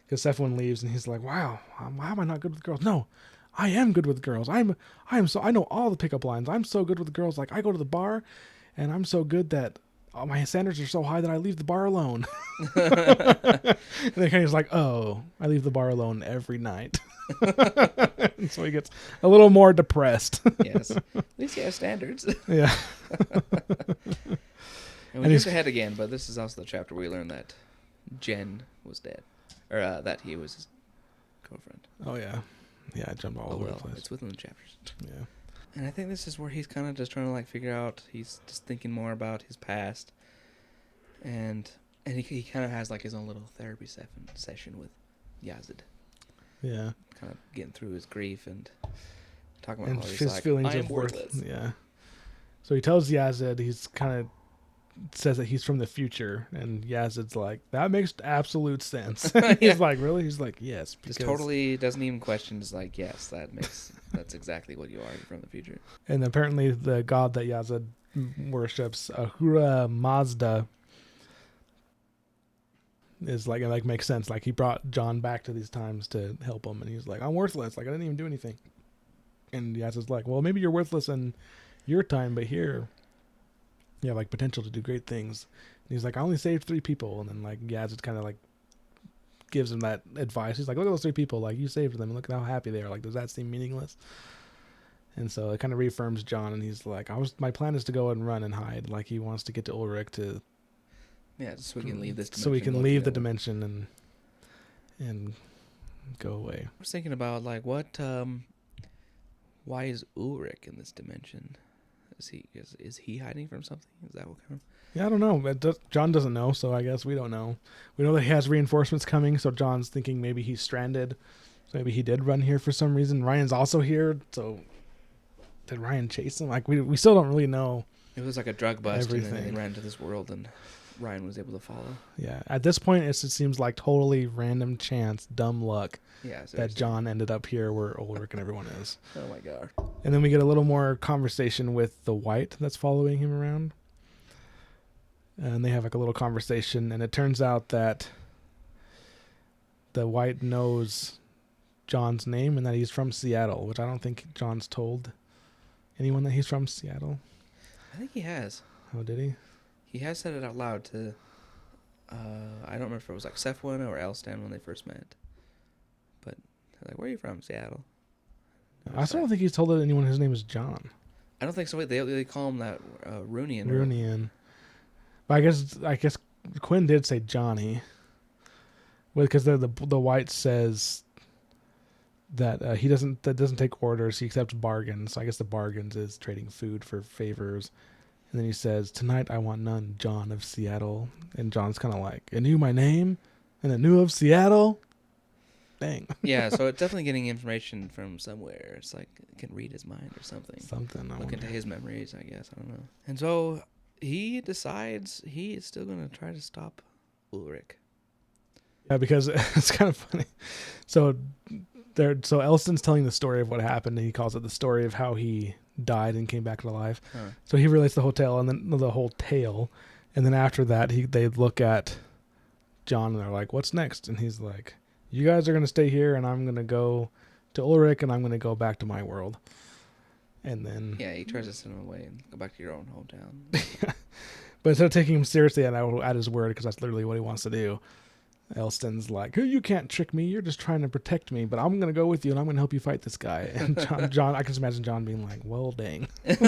because Cephalin leaves, and he's like, "Wow, how am I not good with girls? No, I am good with girls. I am so I know all the pickup lines. I'm so good with girls. Like I go to the bar, and I'm so good that my standards are so high that I leave the bar alone." And then he's like, "Oh, I leave the bar alone every night." And so he gets a little more depressed. Yes. At least he has standards. Yeah. And we jump ahead again, but this is also the chapter where we learn that Jen was dead. Or that he was his girlfriend. Oh, yeah. Yeah, I jumped all over the place. It's within the chapters. Yeah. And I think this is where he's kind of just trying to like figure out, he's just thinking more about his past. And he kind of has like his own little therapy session with Yazid. Yeah. Kind of getting through his grief and talking about how he's his like, feelings I of am worth. worthless. Yeah. So he tells Yazid, he's kind of says that he's from the future, and Yazid's like, that makes absolute sense. He's like, really? He's like, yes. Just totally doesn't even question. Just like, yes, that's exactly what you are. You're from the future. And apparently the god that Yazid worships, Ahura Mazda, is like, it like makes sense. Like he brought John back to these times to help him, and he's like, I'm worthless. Like I didn't even do anything. And Yazid's like, well, maybe you're worthless in your time, but here you have like potential to do great things. And he's like, I only saved 3 people. And then like Yazid kind of like gives him that advice. He's like, look at those 3 people. Like you saved them. And look at how happy they are. Like, does that seem meaningless? And so it kind of reaffirms John. And he's like, my plan is to go and run and hide. Like he wants to get to Ulric to. Yeah, so we can leave this dimension. So we can leave the dimension and go away. I was thinking about like why is Ulric in this dimension? Is he hiding from something? Is that what kind of? Yeah, I don't know. John doesn't know, so I guess we don't know. We know that he has reinforcements coming, so John's thinking maybe he's stranded. So maybe he did run here for some reason. Ryan's also here, so did Ryan chase him? Like we still don't really know. It was like a drug bust, everything. And then they ran to this world, and Ryan was able to follow. Yeah, at this point, it seems like totally random chance, dumb luck. Yeah, that John ended up here where Ulric and everyone is. Oh my god. And then we get a little more conversation with the White that's following him around. And they have like a little conversation, and it turns out that the White knows John's name and that he's from Seattle, which I don't think John's told anyone that he's from Seattle. I think he has. Oh, did he? He has said it out loud to, I don't remember if it was like Cephalin or Elstan when they first met. But they're like, where are you from? Seattle. I still don't think he's told anyone his name is John. I don't think so. They call him that Runian. Runian. But I guess Quinn did say Johnny. Well, because the White says that he doesn't take orders. He accepts bargains. So I guess the bargains is trading food for favors. And then he says, tonight I want none, John of Seattle. And John's kind of like, it knew my name? And it knew of Seattle? Dang. Yeah, so it's definitely getting information from somewhere. It's like it can read his mind or something. Look into his memories, I guess. I don't know. And so he decides he is still going to try to stop Ulric. Yeah, because it's kind of funny. So Elston's telling the story of what happened, and he calls it the story of how he died and came back to life. Huh. So he relates the hotel and then the whole tale, and then after that they look at John and they're like, "What's next?" And he's like, "You guys are gonna stay here, and I'm gonna go to Ulric, and I'm gonna go back to my world." And then he tries to send him away and go back to your own hometown. But instead of taking him seriously at his word, because that's literally what he wants to do, Elston's like, you can't trick me. You're just trying to protect me, but I'm going to go with you, and I'm going to help you fight this guy. And John, I can just imagine John being like, well, dang. And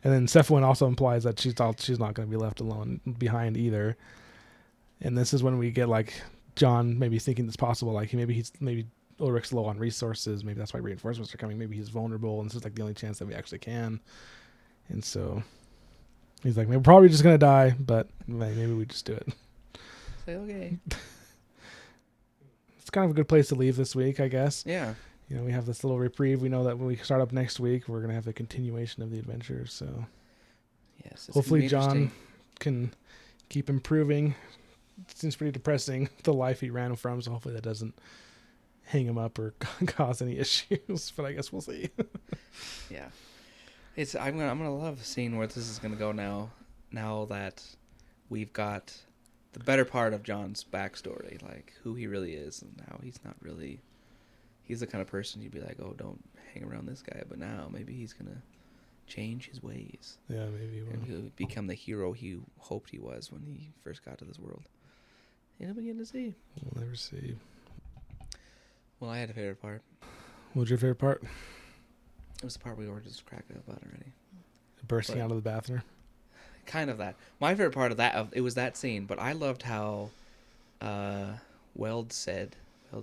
then Cephalin also implies that she's not going to be left alone behind either. And this is when we get like John maybe thinking it's possible, like maybe Ulric's low on resources. Maybe that's why reinforcements are coming. Maybe he's vulnerable, and this is like the only chance that we actually can. And so he's like, we're probably just going to die, but maybe we just do it. Okay. It's kind of a good place to leave this week, I guess. Yeah. We have this little reprieve. We know that when we start up next week, we're going to have a continuation of the adventure. So, yes, hopefully John can keep improving. It seems pretty depressing, the life he ran from. So hopefully that doesn't hang him up or cause any issues. But I guess we'll see. Yeah, I'm gonna love seeing where this is gonna go now. Now that we've got the better part of John's backstory, like who he really is and how he's not really. He's the kind of person you'd be like, oh, don't hang around this guy. But now maybe he's gonna change his ways. Yeah, maybe he will. And he'll become the hero he hoped he was when he first got to this world. And we'll begin to see. We'll never see. Well, I had a favorite part. What was your favorite part? It was the part we were just cracking up about already. Bursting out of the bathroom. Kind of that. My favorite part of that, it was that scene. But I loved how Weld Sig,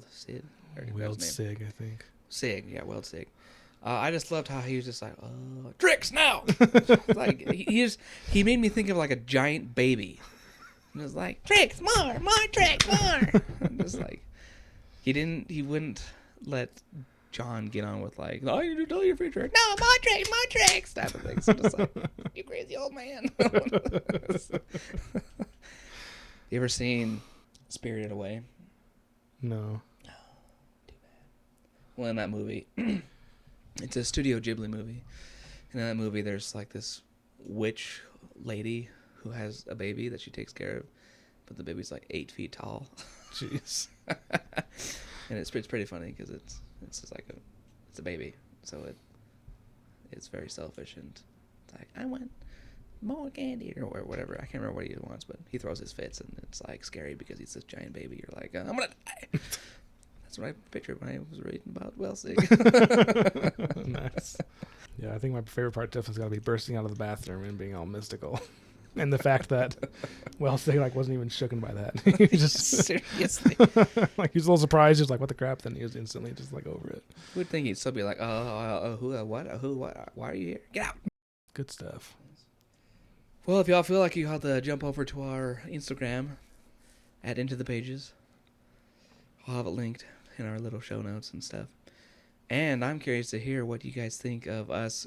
Sig, I think. Sig, yeah, Weld Sig. I just loved how he was just like, oh, tricks now. Like he made me think of like a giant baby. It was like, tricks, more tricks, more. I'm just like, he wouldn't let John get on with like, oh, you tell your future. No, my tricks, type of thing. So I'm just like, you crazy old man. You ever seen Spirited Away? No. Oh, too bad. Well, in that movie, it's a Studio Ghibli movie. And in that movie, there's like this witch lady who has a baby that she takes care of, but the baby's like 8 feet tall. Jeez. And it's pretty funny because it's just like it's a baby, so it's very selfish and it's like, I want more candy or whatever. I can't remember what he wants, but he throws his fits and it's like scary because he's this giant baby. You're like, I'm gonna die. That's what I pictured when I was reading about Welsig. Nice. Yeah, I think my favorite part definitely got to be bursting out of the bathroom and being all mystical. And the fact that Welsig like wasn't even shooken by that. He just seriously, like he was a little surprised. He was like, "What the crap?" Then he was instantly just like over it. Who would think he'd still be like, who, what, why are you here? Get out. Good stuff. Well, if y'all feel like you have to jump over to our Instagram at Into the Pages, I'll have it linked in our little show notes and stuff. And I'm curious to hear what you guys think of us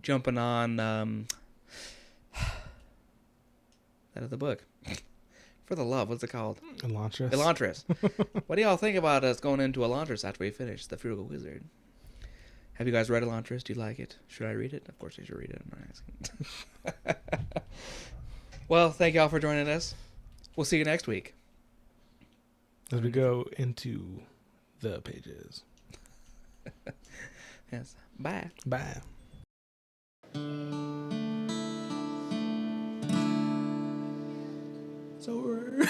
jumping on that of the book. For the love, what's it called? Elantris. Elantris. What do y'all think about us going into Elantris after we finish The Frugal Wizard? Have you guys read Elantris? Do you like it? Should I read it? Of course I should read it. I'm not asking. Well, thank y'all for joining us. We'll see you next week. As we go into the pages. Yes. Bye. Bye. It's over.